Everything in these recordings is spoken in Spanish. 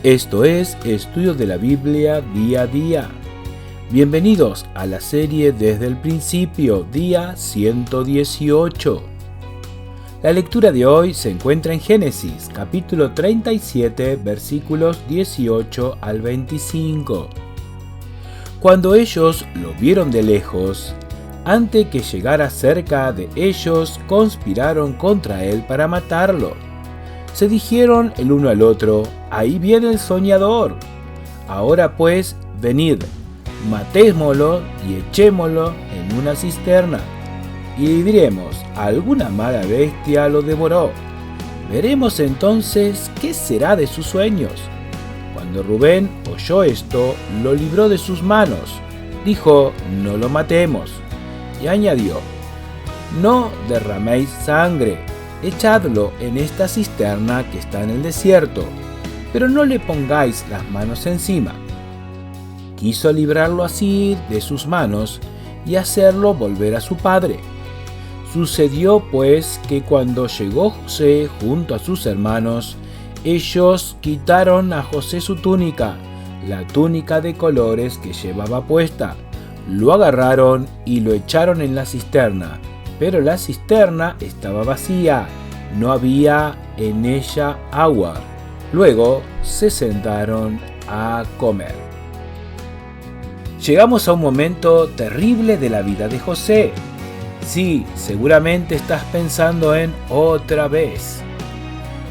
Esto es Estudios de la Biblia día a día. Bienvenidos a la serie Desde el Principio, día 118. La lectura de hoy se encuentra en Génesis, capítulo 37, versículos 18 al 25. Cuando ellos lo vieron de lejos, antes que llegara cerca de ellos, conspiraron contra él para matarlo. Se dijeron el uno al otro: ahí viene el soñador. Ahora pues, venid, matémoslo y echémoslo en una cisterna. Y diremos: alguna mala bestia lo devoró. Veremos entonces qué será de sus sueños. Cuando Rubén oyó esto, lo libró de sus manos. Dijo: no lo matemos. Y añadió: no derraméis sangre. Echadlo en esta cisterna que está en el desierto, pero no le pongáis las manos encima. Quiso librarlo así de sus manos y hacerlo volver a su padre. Sucedió pues que cuando llegó José junto a sus hermanos, ellos quitaron a José su túnica, la túnica de colores que llevaba puesta. Lo agarraron y lo echaron en la cisterna. Pero la cisterna estaba vacía, no había en ella agua. Luego se sentaron a comer. Llegamos a un momento terrible de la vida de José. Sí, seguramente estás pensando en otra vez.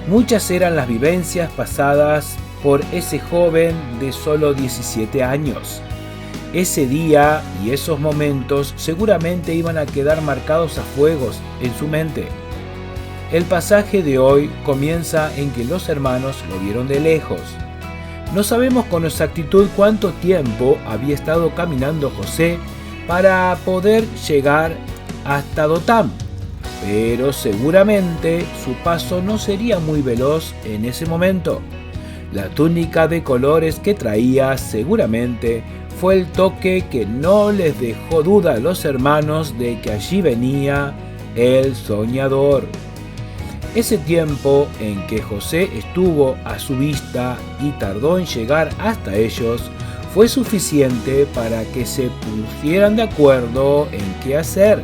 Muchas eran las vivencias pasadas por ese joven de solo 17 años. Ese día y esos momentos seguramente iban a quedar marcados a fuegos en su mente. El pasaje de hoy comienza en que los hermanos lo vieron de lejos. No sabemos con exactitud cuánto tiempo había estado caminando José para poder llegar hasta Dotam, pero seguramente su paso no sería muy veloz en ese momento. La túnica de colores que traía seguramente fue el toque que no les dejó duda a los hermanos de que allí venía el soñador. Ese tiempo en que José estuvo a su vista y tardó en llegar hasta ellos fue suficiente para que se pusieran de acuerdo en qué hacer.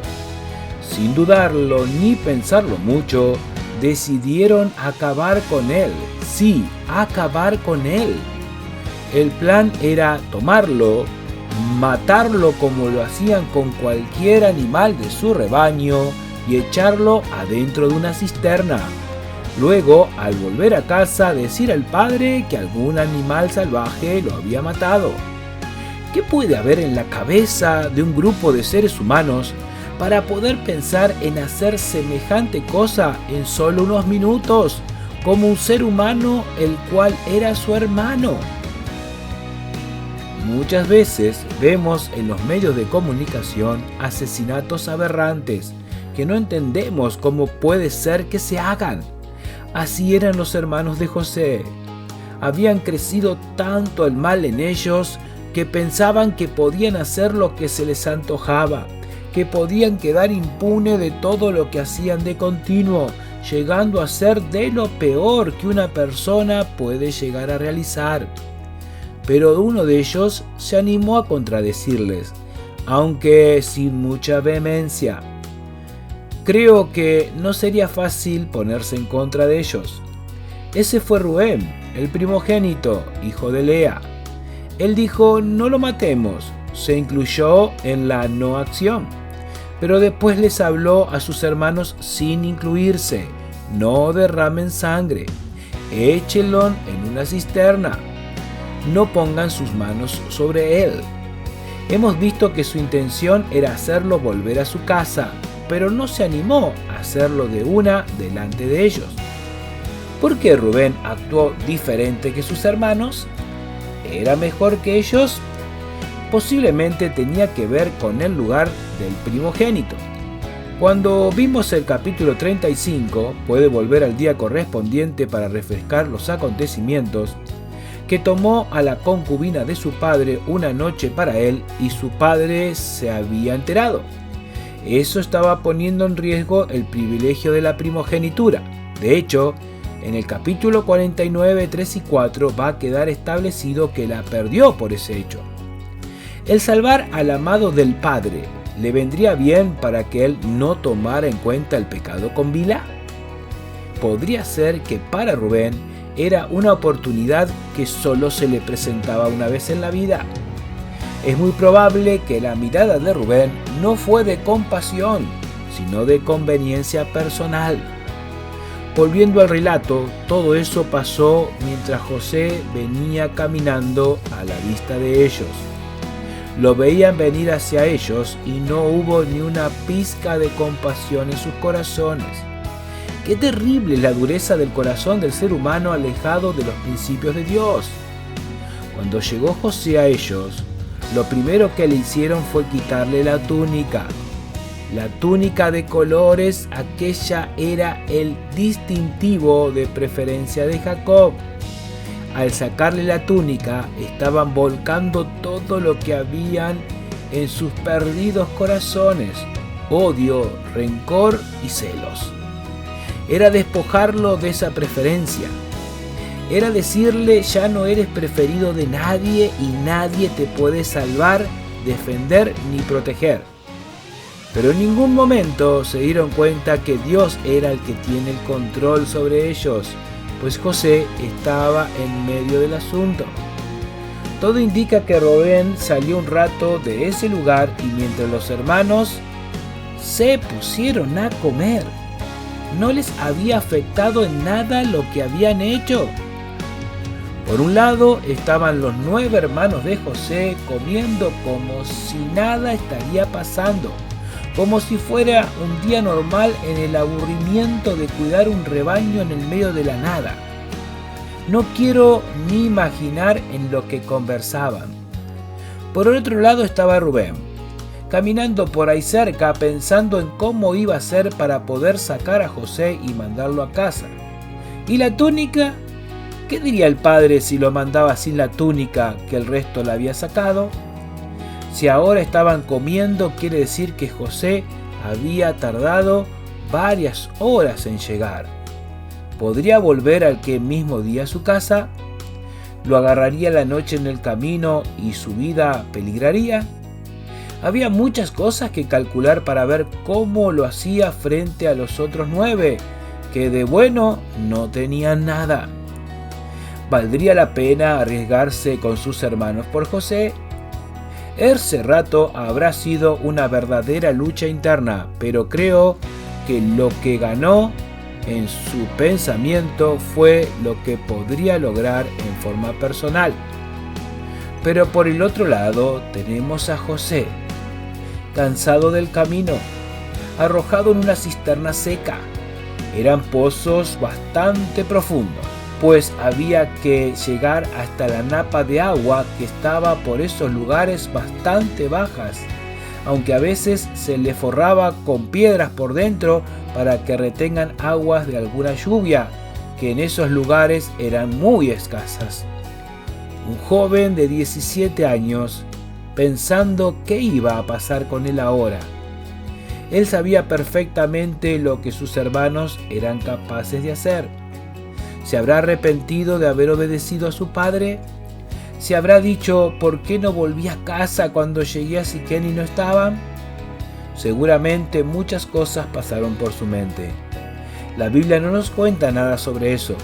Sin dudarlo ni pensarlo mucho, decidieron acabar con él. Sí, acabar con él. El plan era tomarlo, matarlo como lo hacían con cualquier animal de su rebaño y echarlo adentro de una cisterna. Luego, al volver a casa, decir al padre que algún animal salvaje lo había matado. ¿Qué puede haber en la cabeza de un grupo de seres humanos para poder pensar en hacer semejante cosa en solo unos minutos, como un ser humano el cual era su hermano? Muchas veces vemos en los medios de comunicación asesinatos aberrantes que no entendemos cómo puede ser que se hagan. Así eran los hermanos de José. Habían crecido tanto el mal en ellos que pensaban que podían hacer lo que se les antojaba, que podían quedar impunes de todo lo que hacían de continuo, llegando a ser de lo peor que una persona puede llegar a realizar. Pero uno de ellos se animó a contradecirles, aunque sin mucha vehemencia. Creo que no sería fácil ponerse en contra de ellos. Ese fue Rubén, el primogénito, hijo de Lea. Él dijo: no lo matemos, se incluyó en la no acción. Pero después les habló a sus hermanos sin incluirse: no derramen sangre, échenlo en una cisterna. No pongan sus manos sobre él. Hemos visto que su intención era hacerlo volver a su casa, pero no se animó a hacerlo de una delante de ellos. ¿Por qué Rubén actuó diferente que sus hermanos? ¿Era mejor que ellos? Posiblemente tenía que ver con el lugar del primogénito. Cuando vimos el capítulo 35, puede volver al día correspondiente para refrescar los acontecimientos, que tomó a la concubina de su padre una noche para él y su padre se había enterado. Eso estaba poniendo en riesgo el privilegio de la primogenitura. De hecho, En el capítulo 49, 3 y 4 va a quedar establecido que la perdió por ese hecho. El salvar al amado del Padre le vendría bien para que él no tomara en cuenta el pecado con Bilhá. Podría ser que para Rubén era una oportunidad que solo se le presentaba una vez en la vida. Es muy probable que la mirada de Rubén no fue de compasión, sino de conveniencia personal. Volviendo al relato, todo eso pasó mientras José venía caminando a la vista de ellos. Lo veían venir hacia ellos y no hubo ni una pizca de compasión en sus corazones. Qué terrible es la dureza del corazón del ser humano alejado de los principios de Dios. Cuando llegó José a ellos, lo primero que le hicieron fue quitarle la túnica. La túnica de colores, aquella era el distintivo de preferencia de Jacob. Al sacarle la túnica, estaban volcando todo lo que habían en sus perdidos corazones: odio, rencor y celos. Era despojarlo de esa preferencia. Era decirle: ya no eres preferido de nadie y nadie te puede salvar, defender ni proteger. Pero en ningún momento se dieron cuenta que Dios era el que tiene el control sobre ellos, pues José estaba en medio del asunto. Todo indica que Rubén salió un rato de ese lugar y mientras los hermanos se pusieron a comer, no les había afectado en nada lo que habían hecho. Por un lado estaban los 9 hermanos de José comiendo como si nada estaría pasando, como si fuera un día normal en el aburrimiento de cuidar un rebaño en el medio de la nada. No quiero ni imaginar en lo que conversaban. Por otro lado estaba Rubén, caminando por ahí cerca pensando en cómo iba a hacer para poder sacar a José y mandarlo a casa. ¿Y la túnica? ¿Qué diría el padre si lo mandaba sin la túnica que el resto la había sacado? Si ahora estaban comiendo, quiere decir que José había tardado varias horas en llegar. ¿Podría volver aquel mismo día a su casa? ¿Lo agarraría la noche en el camino y su vida peligraría? Había muchas cosas que calcular para ver cómo lo hacía frente a los otros 9, que de bueno no tenían nada. ¿Valdría la pena arriesgarse con sus hermanos por José? Ese rato habrá sido una verdadera lucha interna, pero creo que lo que ganó en su pensamiento fue lo que podría lograr en forma personal. Pero por el otro lado tenemos a José, cansado del camino, arrojado en una cisterna seca. Eran pozos bastante profundos, pues había que llegar hasta la napa de agua que estaba por esos lugares bastante bajas, aunque a veces se le forraba con piedras por dentro para que retengan aguas de alguna lluvia, que en esos lugares eran muy escasas. Un joven de 17 años, pensando qué iba a pasar con él ahora. Él sabía perfectamente lo que sus hermanos eran capaces de hacer. ¿Se habrá arrepentido de haber obedecido a su padre? ¿Se habrá dicho por qué no volví a casa cuando llegué a Siquén y no estaban? Seguramente muchas cosas pasaron por su mente. La Biblia no nos cuenta nada sobre eso,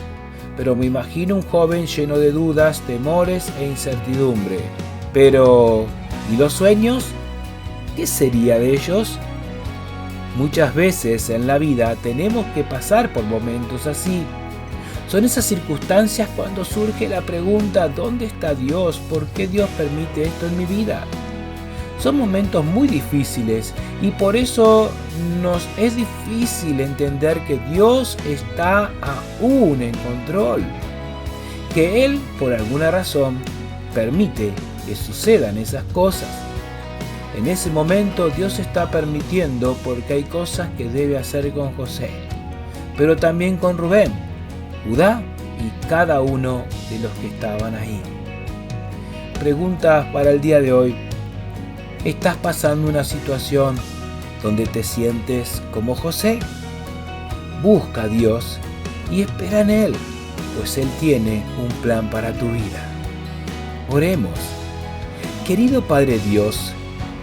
pero me imagino un joven lleno de dudas, temores e incertidumbre. Pero, ¿y los sueños? ¿Qué sería de ellos? Muchas veces en la vida tenemos que pasar por momentos así. Son esas circunstancias cuando surge la pregunta: ¿dónde está Dios? ¿Por qué Dios permite esto en mi vida? Son momentos muy difíciles y por eso nos es difícil entender que Dios está aún en control, que Él, por alguna razón, permite que sucedan esas cosas. En ese momento Dios está permitiendo porque hay cosas que debe hacer con José, pero también con Rubén, Judá y cada uno de los que estaban ahí. Preguntas para el día de hoy. ¿Estás pasando una situación donde te sientes como José? Busca a Dios y espera en Él, pues Él tiene un plan para tu vida. Oremos. Querido Padre Dios,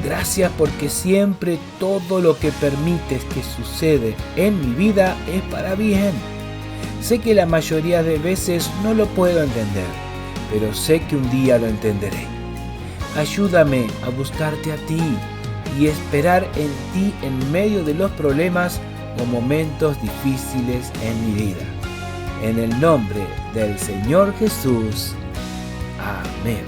gracias porque siempre todo lo que permites que sucede en mi vida es para bien. Sé que la mayoría de veces no lo puedo entender, pero sé que un día lo entenderé. Ayúdame a buscarte a ti y esperar en ti en medio de los problemas o momentos difíciles en mi vida. En el nombre del Señor Jesús. Amén.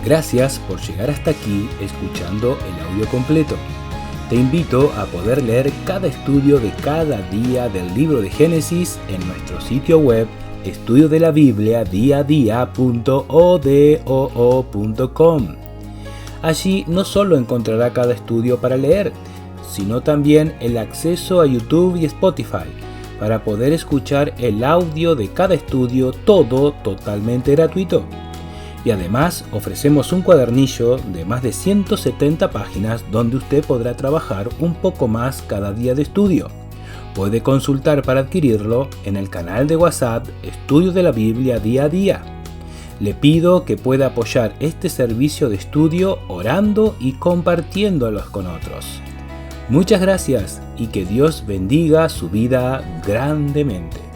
Gracias por llegar hasta aquí escuchando el audio completo. Te invito a poder leer cada estudio de cada día del libro de Génesis en nuestro sitio web estudiodelaBiblia.com. Allí no solo encontrará cada estudio para leer, sino también el acceso a YouTube y Spotify para poder escuchar el audio de cada estudio, todo totalmente gratuito. Y además ofrecemos un cuadernillo de más de 170 páginas donde usted podrá trabajar un poco más cada día de estudio. Puede consultar para adquirirlo en el canal de WhatsApp Estudio de la Biblia Día a Día. Le pido que pueda apoyar este servicio de estudio orando y compartiéndolos con otros. Muchas gracias y que Dios bendiga su vida grandemente.